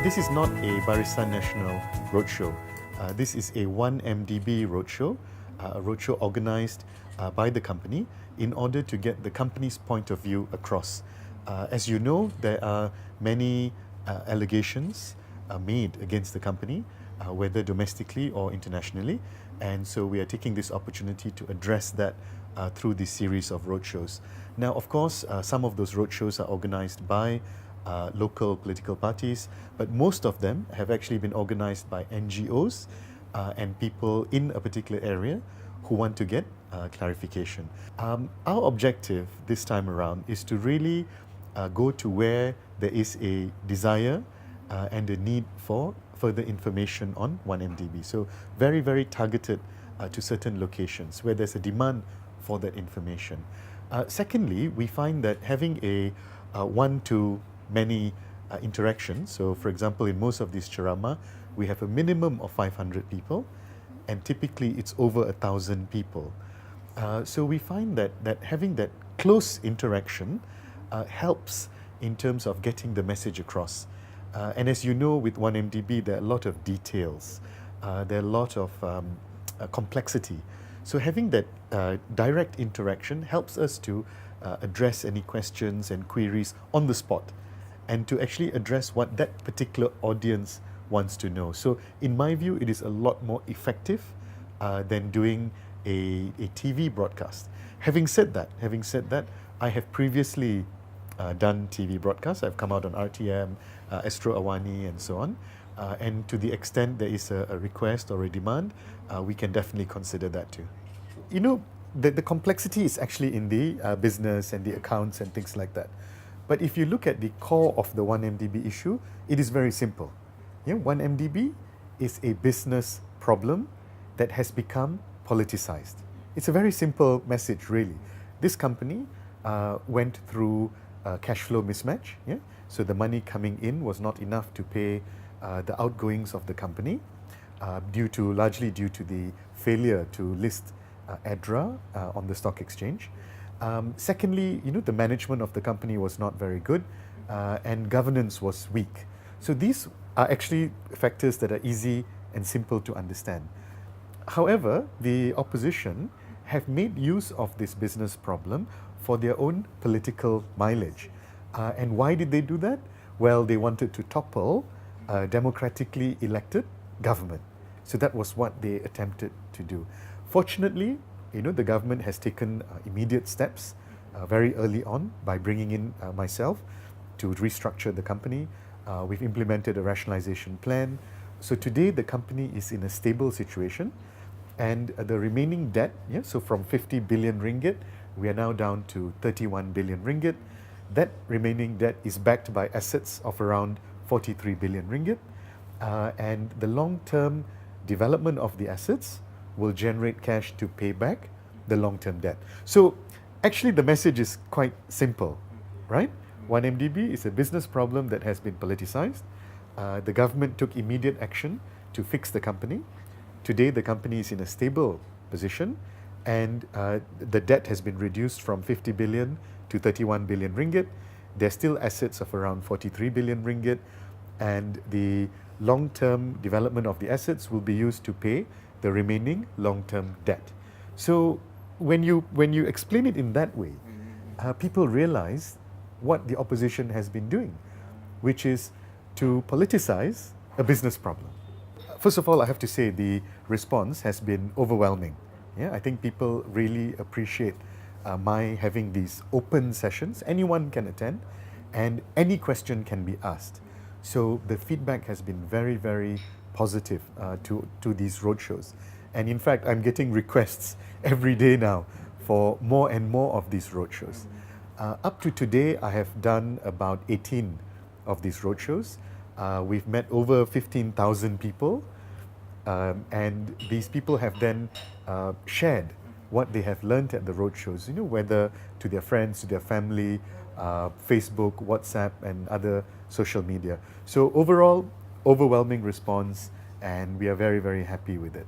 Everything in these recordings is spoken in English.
This is not a Barisan Nasional roadshow. This is a 1MDB roadshow, a roadshow organized by the company in order to get the company's point of view across. As you know, there are many allegations made against the company, whether domestically or internationally, and so we are taking this opportunity to address that through this series of roadshows. Now, of course, some of those roadshows are organized by local political parties, but most of them have actually been organized by NGOs and people in a particular area who want to get clarification. Our objective this time around is to really go to where there is a desire and a need for further information on 1MDB. So very, very targeted to certain locations where there's a demand for that information. Secondly, we find that having a one-to-many interaction, so for example, in most of these ceramah, we have a minimum of 500 people, and typically it's over 1,000 people. So we find that having that close interaction helps in terms of getting the message across. And as you know, with 1MDB, there are a lot of details, there are a lot of complexity. So having that direct interaction helps us to address any questions and queries on the spot and to actually address what that particular audience wants to know. So in my view, it is a lot more effective than doing a TV broadcast. Having said that, I have previously done TV broadcasts. I've come out on RTM, Astro Awani and so on. And to the extent there is a request or a demand, we can definitely consider that too. You know, the complexity is actually in the business and the accounts and things like that. But if you look at the core of the 1MDB issue, it is very simple. 1MDB is a business problem that has become politicized. It's a very simple message, really. This company went through cash flow mismatch. So the money coming in was not enough to pay the outgoings of the company, largely due to the failure to list ADRA on the stock exchange. Secondly, the management of the company was not very good and governance was weak. So these are actually factors that are easy and simple to understand. However, the opposition have made use of this business problem for their own political mileage. And why did they do that? Well, they wanted to topple a democratically elected government. So that was what they attempted to do. Fortunately, the government has taken immediate steps very early on by bringing in myself to restructure the company. We've implemented a rationalization plan. So today the company is in a stable situation, and the remaining debt, so from 50 billion ringgit, we are now down to 31 billion ringgit. That remaining debt is backed by assets of around 43 billion ringgit. And the long-term development of the assets will generate cash to pay back the long-term debt. So actually the message is quite simple, right? 1MDB is a business problem that has been politicized. The government took immediate action to fix the company. Today the company is in a stable position, and the debt has been reduced from 50 billion to 31 billion ringgit. There's still assets of around 43 billion ringgit, and the long-term development of the assets will be used to pay the remaining long-term debt. So when you explain it in that way, people realize what the opposition has been doing, which is to politicize a business problem. First of all, I have to say the response has been overwhelming. I think people really appreciate my having these open sessions. Anyone can attend and any question can be asked. So the feedback has been very, very positive to these roadshows. And in fact, I'm getting requests every day now for more and more of these roadshows. Up to today, I have done about 18 of these roadshows. We've met over 15,000 people, and these people have then shared what they have learned at the roadshows, whether to their friends, to their family, Facebook, WhatsApp, and other social media. So overall, overwhelming response, and we are very, very happy with it.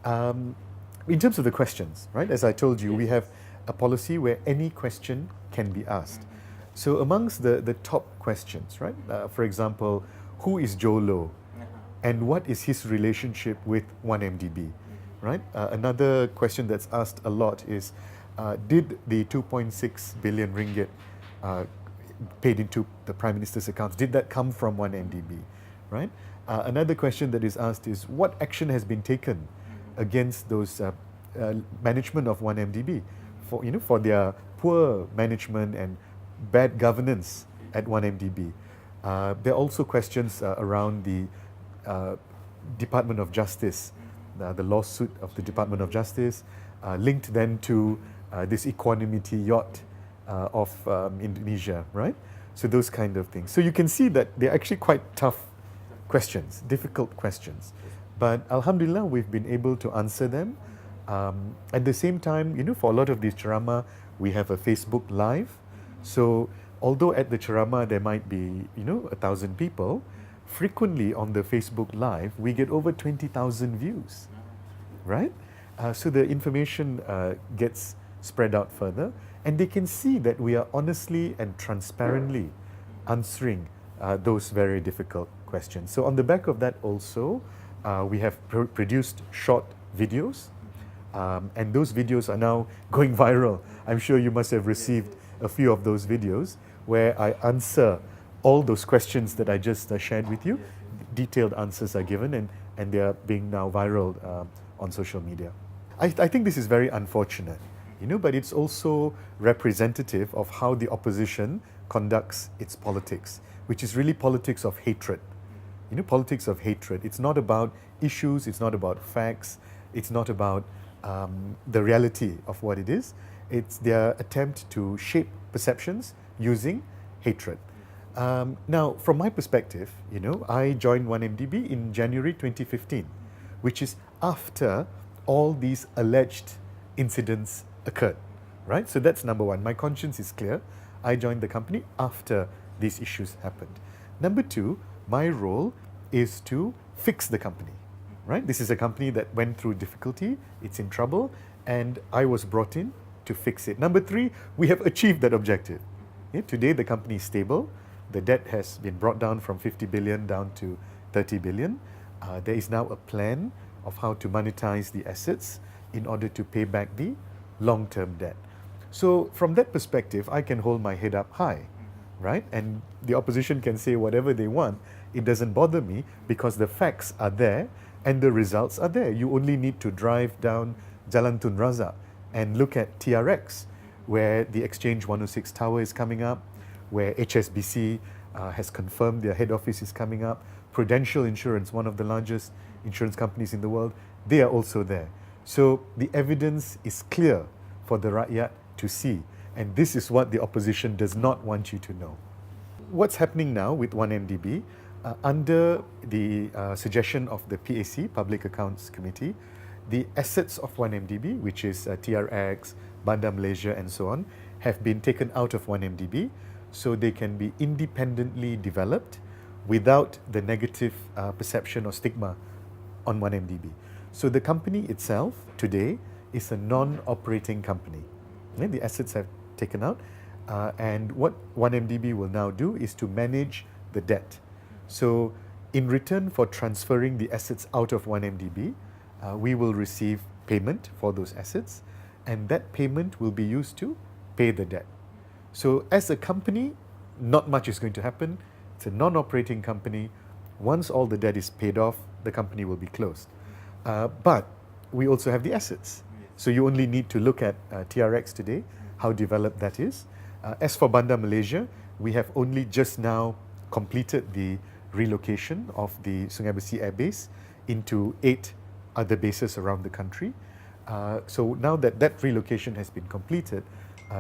In terms of the questions, right, as I told you, we have a policy where any question can be asked. So amongst the top questions, right, for example, who is Joe Low and what is his relationship with 1MDB, right? Another question that's asked a lot is, did the 2.6 billion ringgit paid into the Prime Minister's accounts, did that come from 1MDB, right? Another question that is asked is, what action has been taken against those management of 1MDB for their poor management and bad governance at 1MDB? There are also questions around the Department of Justice, the lawsuit of the Department of Justice, linked then to this equanimity yacht of Indonesia, right? So those kind of things. So you can see that they're actually quite tough questions, difficult questions. But Alhamdulillah, we've been able to answer them. At the same time, for a lot of these ceramah, we have a Facebook Live. So although at the ceramah there might be, 1,000 people, frequently on the Facebook Live, we get over 20,000 views, right? So the information gets spread out further, and they can see that we are honestly and transparently answering those very difficult questions. So on the back of that also, we have produced short videos, and those videos are now going viral. I'm sure you must have received a few of those videos where I answer all those questions that I just shared with you. Detailed answers are given, and they are being now viral on social media. I think this is very unfortunate, but it's also representative of how the opposition conducts its politics, which is really politics of hatred. Politics of hatred. It's not about issues, it's not about facts, it's not about the reality of what it is. It's their attempt to shape perceptions using hatred. Now, from my perspective, I joined 1MDB in January 2015, which is after all these alleged incidents occurred, right? So that's number one. My conscience is clear. I joined the company after these issues happened. Number two, my role is to fix the company, right? This is a company that went through difficulty, it's in trouble, and I was brought in to fix it. Number three, we have achieved that objective. Today, the company is stable. The debt has been brought down from 50 billion down to 30 billion. There is now a plan of how to monetize the assets in order to pay back the long-term debt. So from that perspective, I can hold my head up high, right? And the opposition can say whatever they want. It doesn't bother me because the facts are there and the results are there. You only need to drive down Jalan Tun Razak and look at TRX, where the Exchange 106 Tower is coming up, where HSBC has confirmed their head office is coming up. Prudential Insurance, one of the largest insurance companies in the world, they are also there. So the evidence is clear for the Rakyat to see. And this is what the opposition does not want you to know. What's happening now with 1MDB, under the suggestion of the PAC, Public Accounts Committee, the assets of 1MDB, which is TRX, Bandar Malaysia and so on, have been taken out of 1MDB so they can be independently developed without the negative perception or stigma on 1MDB. So the company itself today is a non-operating company. The assets have taken out, and what 1MDB will now do is to manage the debt. So in return for transferring the assets out of 1MDB, we will receive payment for those assets, and that payment will be used to pay the debt. So as a company, not much is going to happen. It's a non-operating company. Once all the debt is paid off, the company will be closed. But we also have the assets. So you only need to look at TRX today, how developed that is. As for Bandar Malaysia, we have only just now completed the relocation of the Sungai Besi Air Base into 8 other bases around the country. So now that that relocation has been completed,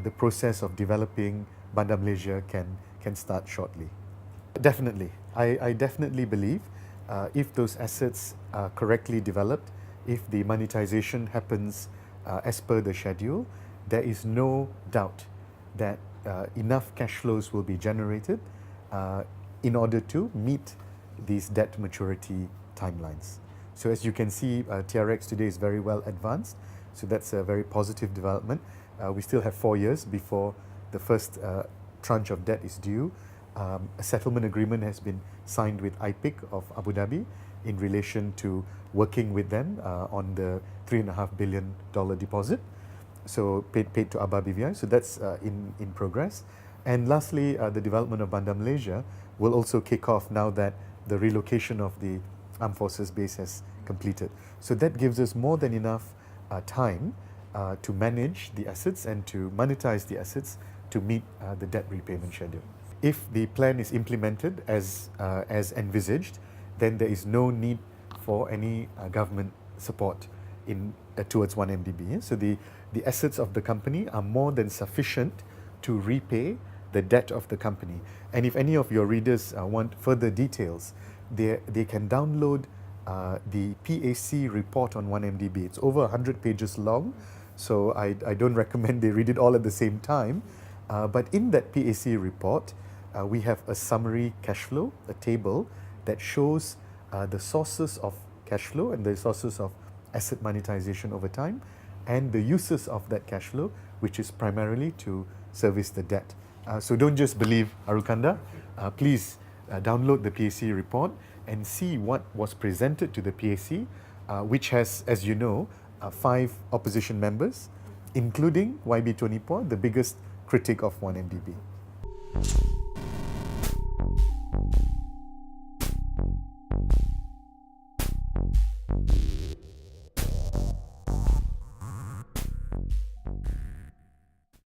the process of developing Bandar Malaysia can start shortly. Definitely. I definitely believe if those assets are correctly developed, if the monetization happens as per the schedule, there is no doubt that enough cash flows will be generated in order to meet these debt maturity timelines. So as you can see, TRX today is very well advanced. So that's a very positive development. We still have 4 years before the first tranche of debt is due. A settlement agreement has been signed with IPIC of Abu Dhabi in relation to working with them on the $3.5 billion deposit, so paid to Abba BVI. So that's in progress. And lastly, the development of Bandar Malaysia will also kick off now that the relocation of the Armed Forces base has completed. So that gives us more than enough time to manage the assets and to monetize the assets to meet the debt repayment schedule. If the plan is implemented as envisaged, then there is no need for any government support towards 1MDB. So the assets of the company are more than sufficient to repay the debt of the company. And if any of your readers want further details, they can download the PAC report on 1MDB. It's over 100 pages long, so I don't recommend they read it all at the same time. But in that PAC report, we have a summary cash flow, a table that shows the sources of cash flow and the sources of asset monetization over time, and the uses of that cash flow, which is primarily to service the debt. So don't just believe Arul Kanda. Please download the PAC report and see what was presented to the PAC, which has, as you know, 5 opposition members, including YB Tony Poa, the biggest critic of 1MDB.